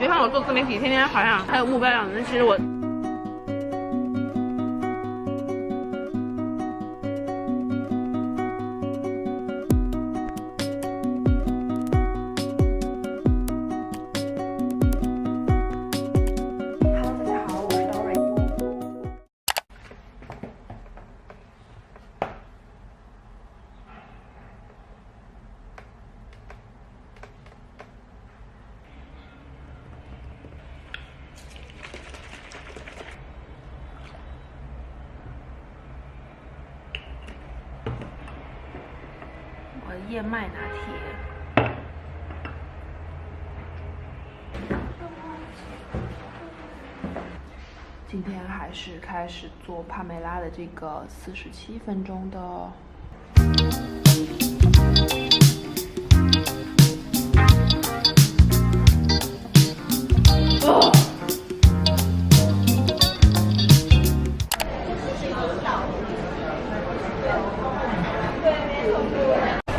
别看我做自媒体，天天好像还有目标一样的，其实我。燕麦拿铁，今天还是开始做帕梅拉的这个47分钟的。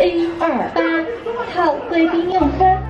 A28号贵宾用餐。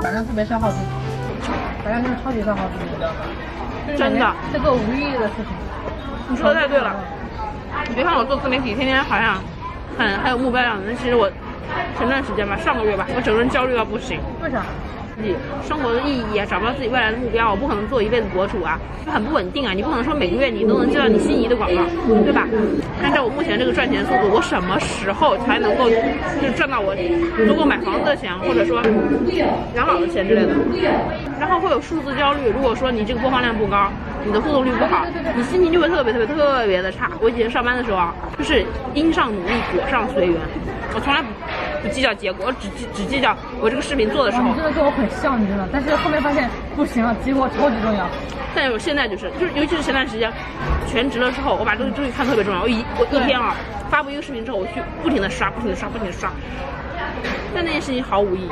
反正特别消耗自己，反正就是超级消耗自己，你知道吗？真的，在做无意义的事情。你说的太对了。你别看我做自媒体，天天好像还有目标一样的，其实我前段时间吧，上个月吧，我整个人焦虑到不行。为啥？自己生活的意义啊，找不到自己未来的目标，我不可能做一辈子博主啊，很不稳定啊。你不可能说每个月你都能接到你心仪的广告，对吧？按照我目前这个赚钱速度，我什么时候才能够就赚到我足够买房子的钱，或者说养老的钱之类的？然后会有数字焦虑，如果说你这个播放量不高，你的互动率不好，你心情就会特别的差。我以前上班的时候啊，就是因上努力，果上随缘，我从来不计较结果，我只计较我这个视频做的时候。你真的跟我很像，你知道，但是后面发现不行了，结果超级重要。但是我现在就是尤其是前段时间全职了之后，我把这个东西看特别重要。我一天啊发布一个视频之后，我去不停的刷，但那件事情毫无意义，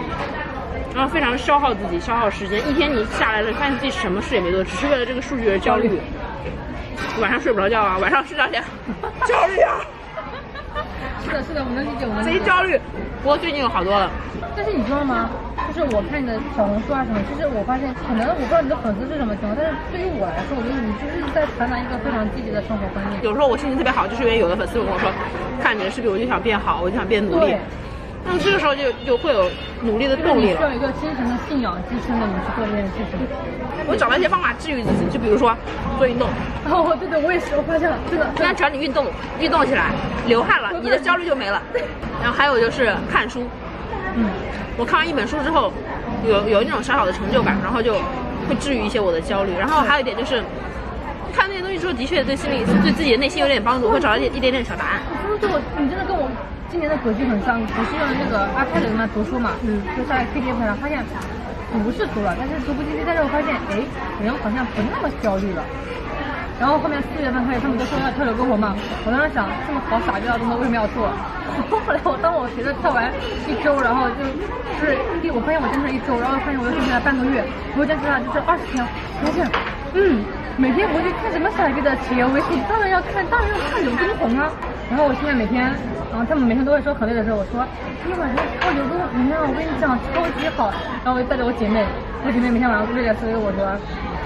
然后非常消耗自己，消耗时间。一天你下来了，发现自己什么事也没做，只是为了这个数据而焦虑。晚上睡不着觉啊，晚上睡觉前焦虑啊。是的，我能理解，贼焦虑。不过最近有好多了。但是你知道吗？就是我看你的小红书啊什么，其实我发现，可能我不知道你的粉丝是什么情况，但是对于我来说，我觉得你就是在传达一个非常积极的生活观念。有时候我心情特别好，就是因为有的粉丝跟我说，看你的视频我就想变好，我就想变努力。那么这个时候就会有努力的动力了。需要一个精神的信仰支撑着你去做这件事情。我找到一些方法治愈自己，就比如说做运动。哦，对，我也是，我发现了，真的。只要你运动起来，流汗了，你的焦虑就没了。然后还有就是看书。我看完一本书之后，有那种小小的成就感，然后就会治愈一些我的焦虑。然后还有一点就是，看那些东西之后，的确对自己的内心有点帮助，会找到一点点小答案。你真的跟我今年的格局很像。我是用那个iPad里面读书嘛，就下来 PDF 上发现读是读了，但是读不进去。但是我发现，人好像不那么焦虑了。然后后面4月份开始，他们都说要跳楼篝火嘛，我当时想，这么好傻逼的动作为什么要做？后来当我学着跳完1周，然后就是我发现我坚持1周，然后发现我又坚持了半个月，我又坚持了就是20天，发现每天回去看什么傻逼的企业微信，当然要看刘畊宏啊。然后我现在每天，然后他们每天都会说很累的时候，我说今天晚上跳刘畊宏啊，我跟你讲超级好。然后我就带着我姐妹每天晚上累了，所以我说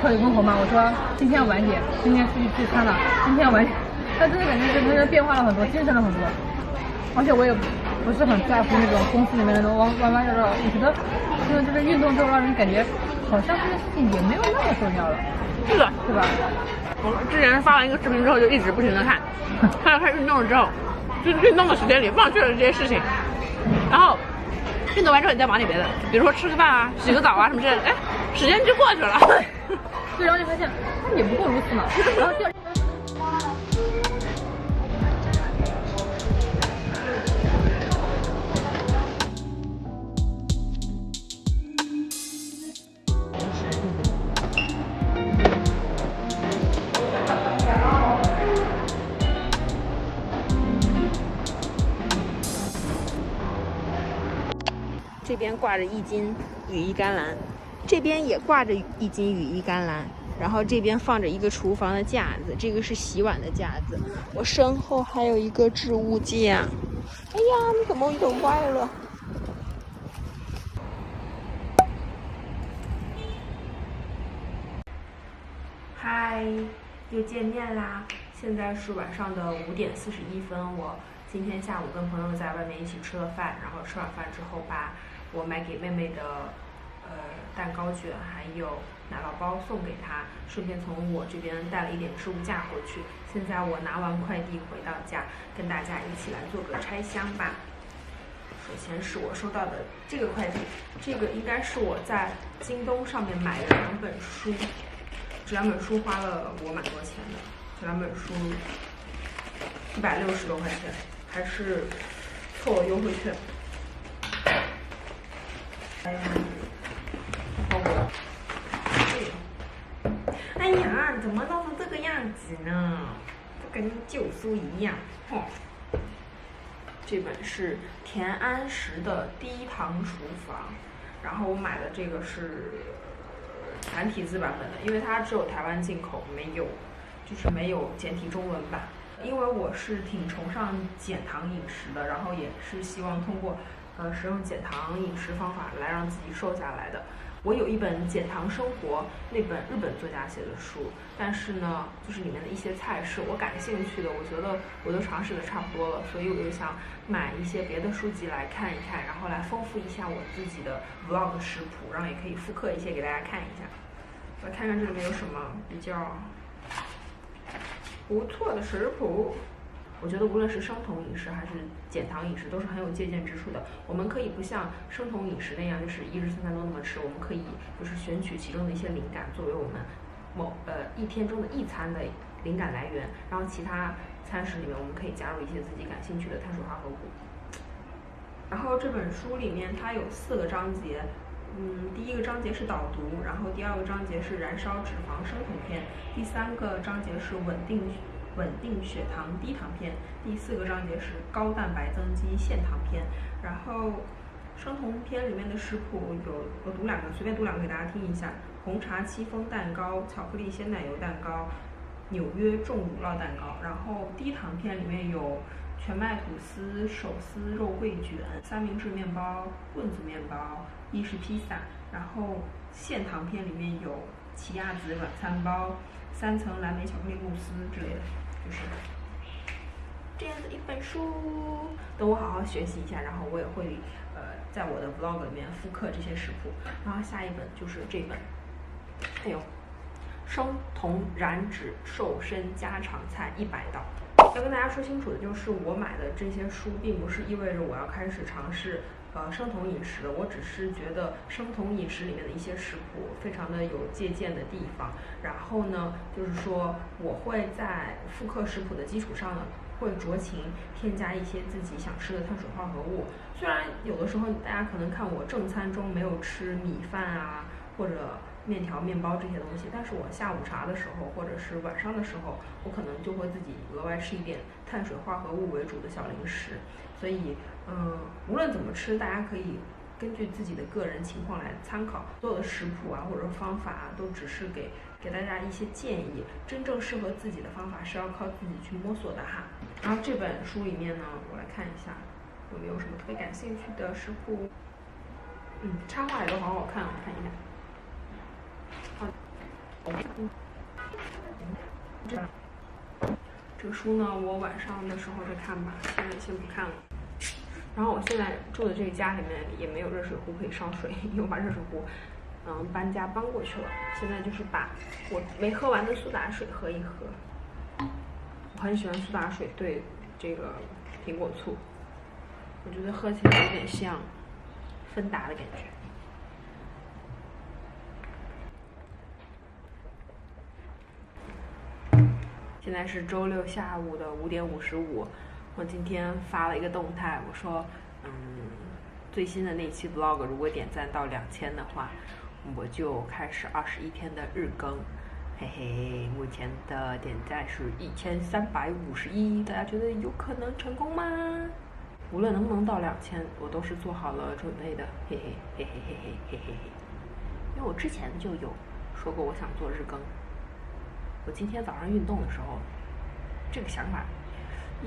跳刘畊宏嘛，我说今天要晚点，今天出去聚餐了，今天要晚点。但真的感觉整个人变化了很多，精神了很多。而且我也不是很在乎那种公司里面那种弯弯绕绕，我觉得就是运动之后让人感觉好像这件事情也没有那么重要了。是的，对吧？我之前发完一个视频之后，就一直不停的看，看到开始运动了之后，就是运动的时间里忘却了这些事情，然后运动完之后你再忙点别的，比如说吃个饭啊、洗个澡啊什么之类的，哎，时间就过去了。对，然后就发现也不过如此嘛。然后第二。这边挂着1斤羽衣甘蓝，这边也挂着1斤羽衣甘蓝，然后这边放着一个厨房的架子，这个是洗碗的架子。我身后还有一个置物架。哎呀，你怎么都坏了？嗨，又见面啦！现在是晚上的5点41分，我今天下午跟朋友在外面一起吃了饭，然后吃完饭之后把我买给妹妹的蛋糕卷还有奶酪包送给她，顺便从我这边带了一点置物架回去。现在我拿完快递回到家，跟大家一起来做个拆箱吧。首先是我收到的这个快递，这个应该是我在京东上面买的2本书，这2本书花了我蛮多钱的，这2本书160多块钱，还是凑了优惠券。哎呀，包裹。哎呀，怎么弄成这个样子呢？就跟旧书一样。哦，这本是田安石的《低糖厨房》，然后我买的这个是繁体字版本的，因为它只有台湾进口，没有简体中文版。因为我是挺崇尚减糖饮食的，然后也是希望通过使用减糖饮食方法来让自己瘦下来的。我有一本《减糖生活》，那本日本作家写的书，但是呢，就是里面的一些菜是我感兴趣的，我觉得我都尝试的差不多了，所以我就想买一些别的书籍来看一看，然后来丰富一下我自己的 vlog 食谱，然后也可以复刻一些给大家看一下。来看看这里面有什么比较不错的食谱。我觉得无论是生酮饮食还是减糖饮食都是很有借鉴之处的。我们可以不像生酮饮食那样，就是1日3餐都那么吃，我们可以就是选取其中的一些灵感，作为我们一天中的一餐的灵感来源，然后其他餐食里面我们可以加入一些自己感兴趣的碳水化合物。然后这本书里面它有4个章节，第1个章节是导读，然后第2个章节是燃烧脂肪生酮篇，第3个章节是稳定血糖低糖篇，第4个章节是高蛋白增肌限糖篇。然后生酮篇里面的食谱我读2个，随便读2个给大家听一下：红茶戚风蛋糕、巧克力鲜奶油蛋糕、纽约重乳酪蛋糕。然后低糖篇里面有全麦吐司、手撕肉桂卷、三明治面包、棍子面包、意式披萨。然后限糖篇里面有奇亚籽软餐包、3层蓝莓巧克力慕斯之类的，就是这样的一本书。等我好好学习一下，然后我也会在我的 vlog 里面复刻这些食谱。然后下一本就是这本，哎呦，生酮燃脂瘦身家常菜100道。要跟大家说清楚的就是，我买的这些书并不是意味着我要开始尝试生酮饮食的，我只是觉得生酮饮食里面的一些食谱非常的有借鉴的地方。然后呢，就是说我会在复刻食谱的基础上呢，会酌情添加一些自己想吃的碳水化合物。虽然有的时候大家可能看我正餐中没有吃米饭啊或者面条、面包这些东西，但是我下午茶的时候或者是晚上的时候，我可能就会自己额外吃一点碳水化合物为主的小零食。所以无论怎么吃，大家可以根据自己的个人情况来参考。所有的食谱啊或者方法啊，都只是给大家一些建议，真正适合自己的方法是要靠自己去摸索的哈。然后这本书里面呢，我来看一下有没有什么特别感兴趣的食谱。插画也都好好看，我看一下。这个书呢，我晚上的时候再看吧，现在先不看了。然后我现在住的这个家里面也没有热水壶可以烧水，因为我把热水壶搬家搬过去了。现在就是把我没喝完的苏打水喝一喝。我很喜欢苏打水兑这个苹果醋。我觉得喝起来有点像芬达的感觉。现在是周六下午的5点55，我今天发了一个动态，我说，最新的那期 vlog 如果点赞到2000的话，我就开始21天的日更，嘿嘿，目前的点赞是1351，大家觉得有可能成功吗？无论能不能到2000，我都是做好了准备的，嘿嘿嘿嘿嘿嘿嘿嘿嘿，因为我之前就有说过我想做日更。我今天早上运动的时候，这个想法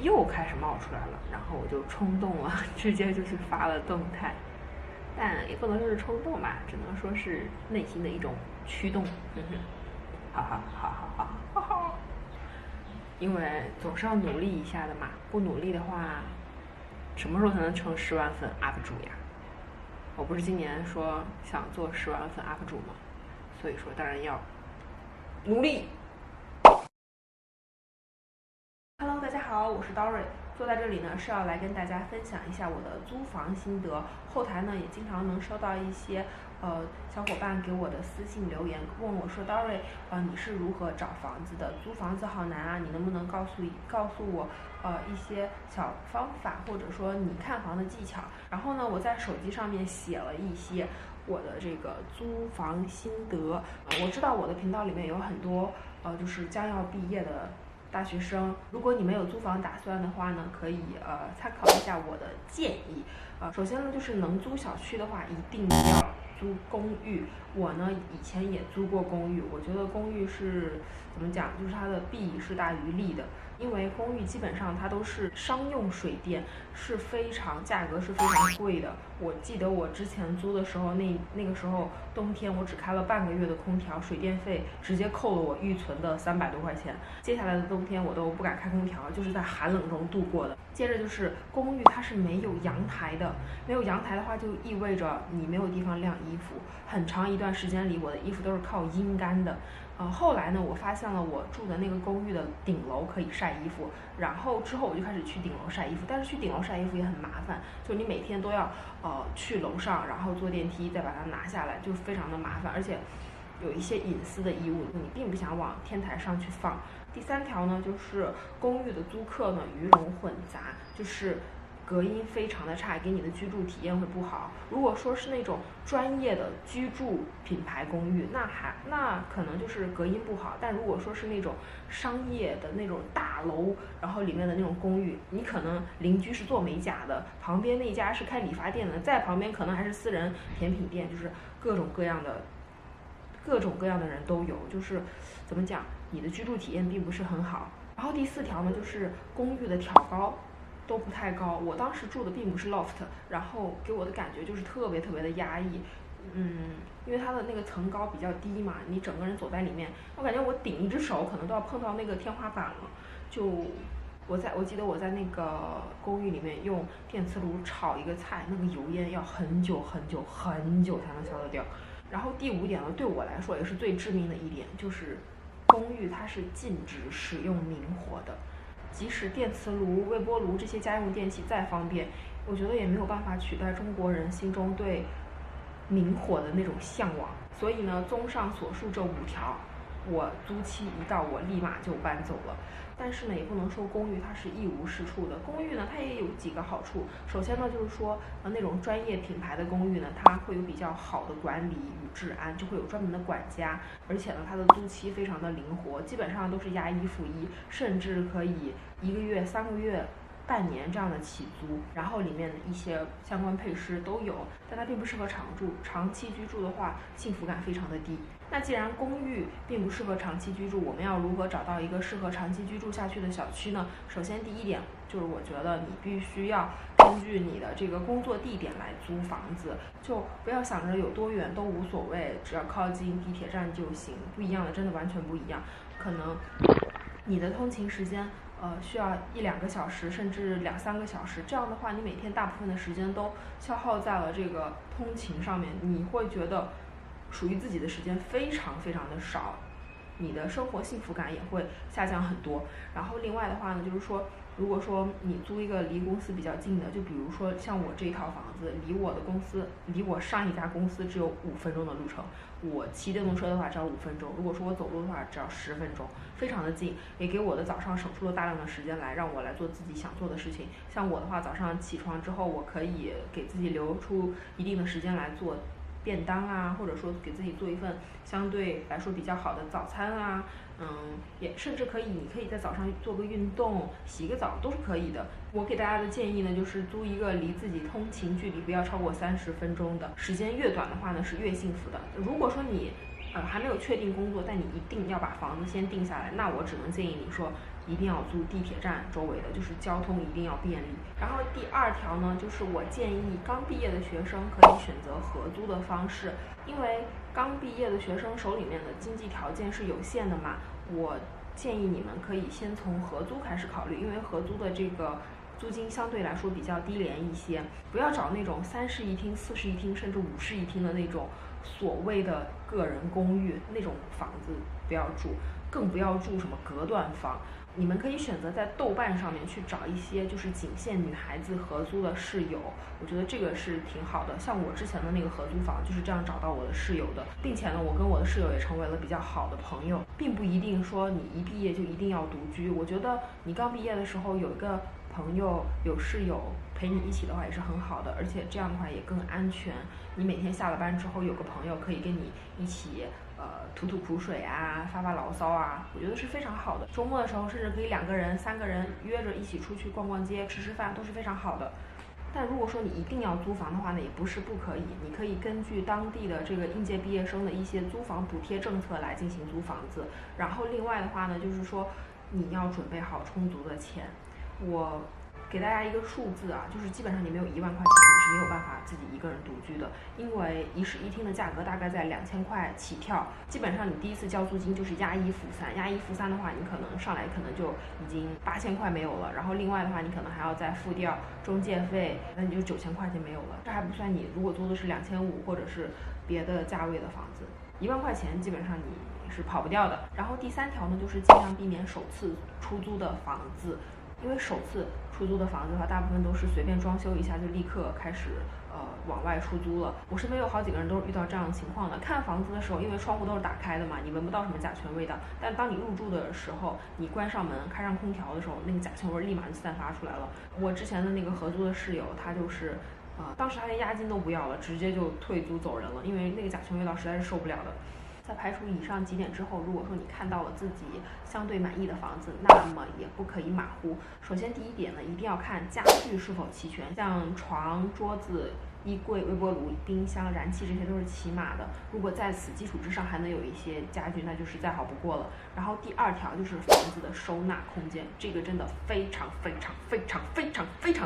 又开始冒出来了，然后我就冲动了，直接就去发了动态。但也不能说是冲动吧，只能说是内心的一种驱动。哈哈哈哈哈哈！因为总是要努力一下的嘛，不努力的话，什么时候才能成10万粉 UP 主呀？我不是今年说想做10万粉 UP 主吗？所以说当然要努力。Hello， 大家好，我是 Dory， 坐在这里呢是要来跟大家分享一下我的租房心得。后台呢也经常能收到一些小伙伴给我的私信留言，问我说 Dory， 你是如何找房子的？租房子好难啊，你能不能告诉我一些小方法，或者说你看房的技巧？然后呢，我在手机上面写了一些我的这个租房心得。我知道我的频道里面有很多就是将要毕业的大学生，如果你没有租房打算的话呢，可以参考一下我的建议。首先呢，就是能租小区的话，一定要租公寓。我呢以前也租过公寓，我觉得公寓是怎么讲，就是它的弊是大于利的。因为公寓基本上它都是商用水电，是价格是非常贵的。我记得我之前租的时候，那个时候冬天我只开了半个月的空调，水电费直接扣了我预存的300多块钱。接下来的冬天我都不敢开空调，就是在寒冷中度过的。接着就是公寓它是没有阳台的，没有阳台的话就意味着你没有地方晾衣服。很长一段时间里，我的衣服都是靠阴干的。后来呢，我发现了我住的那个公寓的顶楼可以晒衣服，然后之后我就开始去顶楼晒衣服，但是去顶楼晒衣服也很麻烦，就你每天都要去楼上，然后坐电梯再把它拿下来，就非常的麻烦，而且有一些隐私的衣物你并不想往天台上去放。第3条呢，就是公寓的租客呢鱼龙混杂，就是隔音非常的差，给你的居住体验会不好。如果说是那种专业的居住品牌公寓，那可能就是隔音不好。但如果说是那种商业的那种大楼，然后里面的那种公寓，你可能邻居是做美甲的，旁边那家是开理发店的，在旁边可能还是私人甜品店，就是各种各样的人都有，就是怎么讲，你的居住体验并不是很好。然后第4条呢，就是公寓的挑高都不太高。我当时住的并不是 loft， 然后给我的感觉就是特别的压抑。因为它的那个层高比较低嘛，你整个人走在里面，我感觉我顶一只手可能都要碰到那个天花板了。我记得我在那个公寓里面用电磁炉炒一个菜，那个油烟要很久才能消得掉。然后第5点呢，对我来说也是最致命的一点，就是公寓它是禁止使用明火的。即使电磁炉、微波炉这些家用电器再方便，我觉得也没有办法取代中国人心中对明火的那种向往。所以呢，综上所述这5条，我租期一到，我立马就搬走了。但是呢，也不能说公寓它是一无是处的。公寓呢，它也有几个好处。首先呢，就是说那种专业品牌的公寓呢，它会有比较好的管理与治安，就会有专门的管家，而且呢，它的租期非常的灵活，基本上都是押1付1，甚至可以1个月、3个月、半年这样的起租，然后里面的一些相关配施都有，但它并不适合常住。长期居住的话，幸福感非常的低。那既然公寓并不适合长期居住，我们要如何找到一个适合长期居住下去的小区呢？首先第1点就是我觉得你必须要根据你的这个工作地点来租房子，就不要想着有多远都无所谓，只要靠近地铁站就行。不一样的，真的完全不一样。可能你的通勤时间需要1-2个小时，甚至2-3个小时。这样的话，你每天大部分的时间都消耗在了这个通勤上面，你会觉得属于自己的时间非常的少。你的生活幸福感也会下降很多。然后另外的话呢，就是说如果说你租一个离公司比较近的，就比如说像我这一套房子，离我上一家公司只有5分钟的路程，我骑电动车的话只要5分钟，如果说我走路的话只要10分钟，非常的近，也给我的早上省出了大量的时间来，让我来做自己想做的事情。像我的话，早上起床之后，我可以给自己留出一定的时间来做便当啊，或者说给自己做一份相对来说比较好的早餐啊，也甚至你可以在早上做个运动，洗个澡都是可以的。我给大家的建议呢，就是租一个离自己通勤距离不要超过30分钟的，时间越短的话呢是越幸福的。如果说你还没有确定工作，但你一定要把房子先定下来，那我只能建议你说一定要租地铁站周围的，就是交通一定要便利。然后第2条呢，就是我建议刚毕业的学生可以选择合租的方式，因为刚毕业的学生手里面的经济条件是有限的嘛，我建议你们可以先从合租开始考虑，因为合租的这个租金相对来说比较低廉一些，不要找那种3室1厅、4室1厅甚至5室1厅的那种所谓的个人公寓，那种房子不要住，更不要住什么隔断房。你们可以选择在豆瓣上面去找一些就是仅限女孩子合租的室友，我觉得这个是挺好的。像我之前的那个合租房就是这样找到我的室友的，并且呢，我跟我的室友也成为了比较好的朋友，并不一定说你一毕业就一定要独居。我觉得你刚毕业的时候有一个朋友有室友陪你一起的话也是很好的，而且这样的话也更安全。你每天下了班之后有个朋友可以跟你一起吐吐苦水啊，发发牢骚啊，我觉得是非常好的。周末的时候甚至可以2个人、3个人约着一起出去逛逛街、吃吃饭，都是非常好的。但如果说你一定要租房的话呢，也不是不可以，你可以根据当地的这个应届毕业生的一些租房补贴政策来进行租房子。然后另外的话呢，就是说你要准备好充足的钱。我给大家一个数字啊，就是基本上你没有1万块钱，你是没有办法自己一个人独居的，因为1室1厅的价格大概在2000块起跳，基本上你第一次交租金就是押1付3，押1付3的话，你可能上来可能就已经8000块没有了，然后另外的话你可能还要再付掉中介费，那你就9000块钱没有了，这还不算你如果租的是2500或者是别的价位的房子，1万块钱基本上你是跑不掉的。然后第3条呢，就是尽量避免首次出租的房子，因为首次出租的房子的话，大部分都是随便装修一下就立刻开始往外出租了。我身边有好几个人都是遇到这样的情况的。看房子的时候，因为窗户都是打开的嘛，你闻不到什么甲醛味道，但当你入住的时候，你关上门开上空调的时候，那个甲醛味立马就散发出来了。我之前的那个合租的室友，他就是当时他连押金都不要了，直接就退租走人了，因为那个甲醛味道实在是受不了的。在排除以上几点之后，如果说你看到了自己相对满意的房子，那么也不可以马虎。首先第一点呢，一定要看家具是否齐全，像床、桌子、衣柜、微波炉、冰箱、燃气，这些都是起码的。如果在此基础之上还能有一些家具，那就是再好不过了。然后第2条就是房子的收纳空间，这个真的非常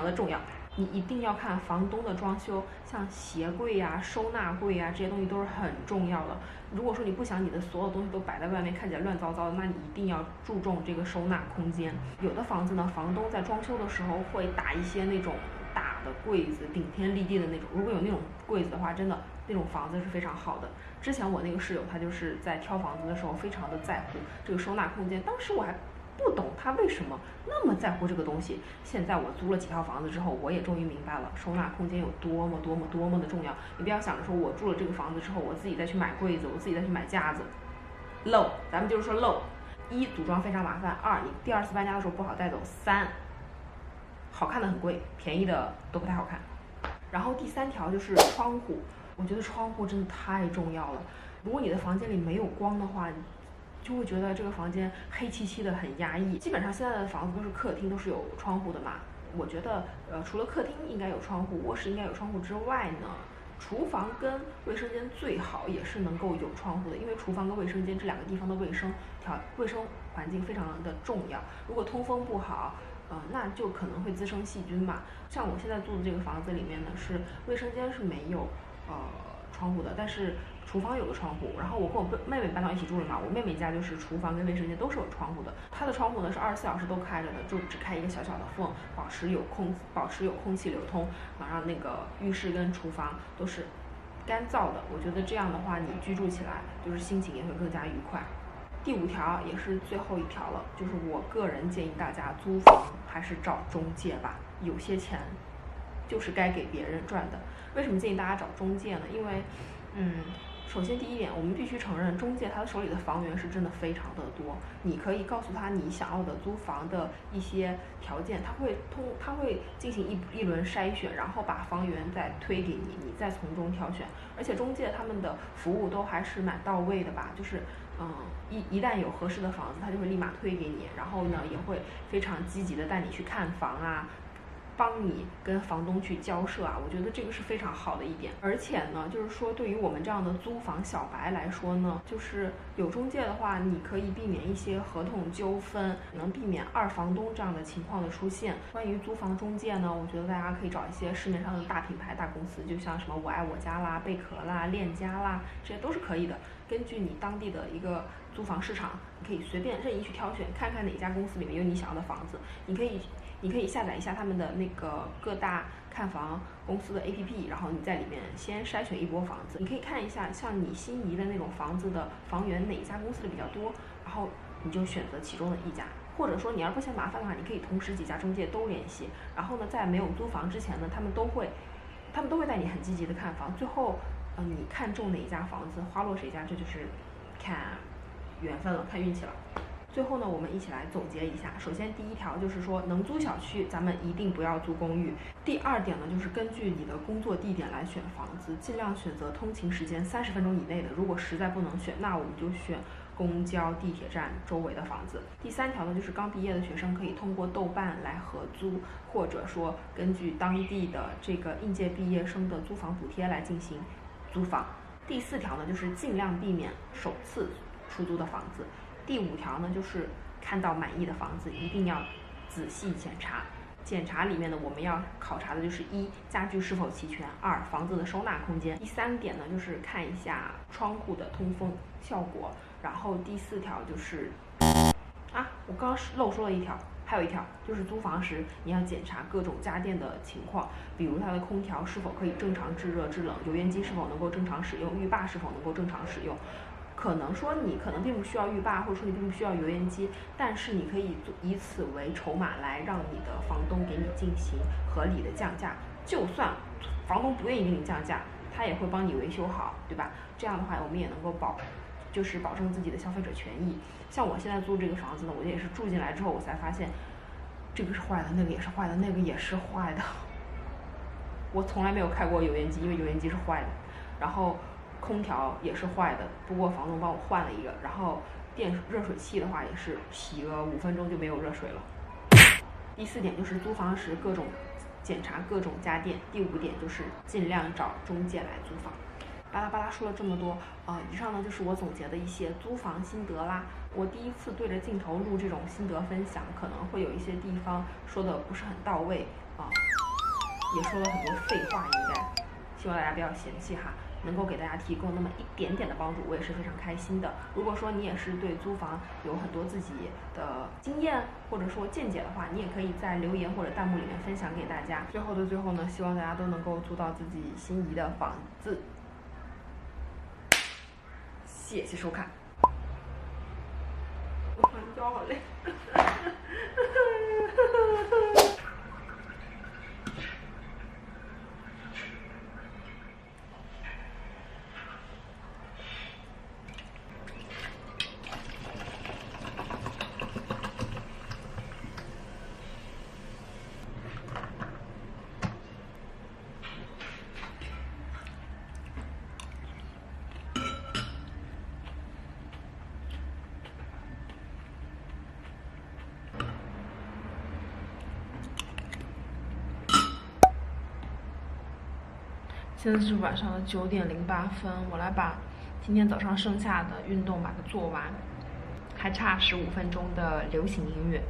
的重要。你一定要看房东的装修，像鞋柜啊、收纳柜啊，这些东西都是很重要的。如果说你不想你的所有东西都摆在外面看起来乱糟糟的，那你一定要注重这个收纳空间。有的房子呢，房东在装修的时候会打一些那种大的柜子，顶天立地的那种，如果有那种柜子的话，真的那种房子是非常好的。之前我那个室友他就是在挑房子的时候非常的在乎这个收纳空间，当时我还不懂他为什么那么在乎这个东西。现在我租了几套房子之后，我也终于明白了收纳空间有多么的重要。你不要想着说我住了这个房子之后，我自己再去买柜子，我自己再去买架子，漏。咱们就是说漏：1组装非常麻烦；2你第2次搬家的时候不好带走；3好看的很贵，便宜的都不太好看。然后第3条就是窗户，我觉得窗户真的太重要了。如果你的房间里没有光的话，就会觉得这个房间黑漆漆的，很压抑。基本上现在的房子都是客厅都是有窗户的嘛，我觉得除了客厅应该有窗户，卧室应该有窗户之外呢，厨房跟卫生间最好也是能够有窗户的，因为厨房跟卫生间这2个地方的卫生环境非常的重要。如果通风不好，那就可能会滋生细菌嘛。像我现在住的这个房子里面呢，是卫生间是没有窗户的，但是厨房有个窗户。然后我跟我妹妹搬到一起住了嘛，我妹妹家就是厨房跟卫生间都是有窗户的，她的窗户呢是24小时都开着的，就只开一个小小的缝，保持有空气流通，让那个浴室跟厨房都是干燥的。我觉得这样的话，你居住起来就是心情也会更加愉快。第5条也是最后一条了，就是我个人建议大家租房还是找中介吧，有些钱就是该给别人赚的。为什么建议大家找中介呢？因为首先第一点，我们必须承认，中介他手里的房源是真的非常的多。你可以告诉他你想要的租房的一些条件，他会进行一轮筛选，然后把房源再推给你，你再从中挑选。而且中介他们的服务都还是蛮到位的吧，就是一旦有合适的房子，他就会立马推给你，然后呢也会非常积极的带你去看房啊，帮你跟房东去交涉啊，我觉得这个是非常好的一点。而且呢，就是说对于我们这样的租房小白来说呢，就是有中介的话，你可以避免一些合同纠纷，能避免二房东这样的情况的出现。关于租房中介呢，我觉得大家可以找一些市面上的大品牌、大公司，就像什么我爱我家啦、贝壳啦、链家啦，这些都是可以的。根据你当地的一个租房市场，你可以随便任意去挑选，看看哪家公司里面有你想要的房子。你可以下载一下他们的那个各大看房公司的 APP， 然后你在里面先筛选一波房子。你可以看一下像你心仪的那种房子的房源哪一家公司的比较多，然后你就选择其中的一家。或者说你要不嫌麻烦的话，你可以同时几家中介都联系。然后呢，在没有租房之前呢，他们都会带你很积极的看房。最后你看中哪一家房子，花落谁家，这就是看缘分了，看运气了。最后呢，我们一起来总结一下。首先第一条就是说，能租小区咱们一定不要租公寓。第二点呢，就是根据你的工作地点来选房子，尽量选择通勤时间30分钟以内的。如果实在不能选，那我们就选公交、地铁站周围的房子。第3条呢，就是刚毕业的学生可以通过豆瓣来合租，或者说根据当地的这个应届毕业生的租房补贴来进行租房。第4条呢，就是尽量避免首次出租的房子。第5条呢，就是看到满意的房子一定要仔细检查。检查里面呢，我们要考察的就是1，家具是否齐全；2，房子的收纳空间。第3点呢，就是看一下窗户的通风效果。然后第4条就是我刚刚漏说了一条，还有一条就是租房时你要检查各种家电的情况，比如它的空调是否可以正常制热制冷，油烟机是否能够正常使用，浴霸是否能够正常使用。可能说你可能并不需要浴霸，或者说你并不需要油烟机，但是你可以以此为筹码来让你的房东给你进行合理的降价。就算房东不愿意给你降价，他也会帮你维修好，对吧？这样的话我们也能够保证自己的消费者权益。像我现在租这个房子呢，我也是住进来之后我才发现，这个是坏的，那个也是坏的，那个也是坏的。我从来没有开过油烟机，因为油烟机是坏的，然后空调也是坏的，不过房东帮我换了一个，然后热水器的话也是洗个5分钟就没有热水了。第4点就是租房时检查各种家电。第5点就是尽量找中介来租房。巴拉巴拉说了这么多，以上呢就是我总结的一些租房心得啦。我第一次对着镜头录这种心得分享，可能会有一些地方说的不是很到位也说了很多废话，应该希望大家不要嫌弃哈。能够给大家提供那么一点点的帮助，我也是非常开心的。如果说你也是对租房有很多自己的经验或者说见解的话，你也可以在留言或者弹幕里面分享给大家。最后的最后呢，希望大家都能够租到自己心仪的房子。谢谢收看。我突然腰好累。现在是晚上的9点08分，我来把今天早上剩下的运动把它做完，还差15分钟的流行音乐。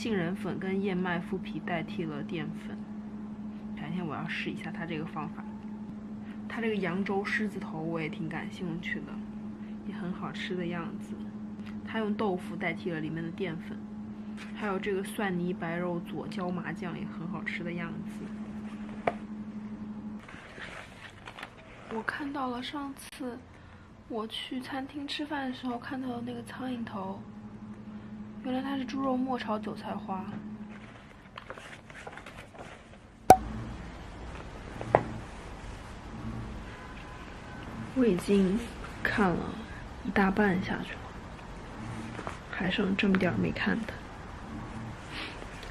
杏仁粉跟燕麦麸皮代替了淀粉。改天我要试一下它这个方法。它这个扬州狮子头我也挺感兴趣的，也很好吃的样子。它用豆腐代替了里面的淀粉，还有这个蒜泥白肉佐椒麻酱也很好吃的样子。我看到了上次我去餐厅吃饭的时候看到的那个苍蝇头，原来它是猪肉末炒韭菜花。我已经看了一大半下去了，还剩这么点儿没看的。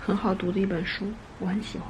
很好读的一本书，我很喜欢。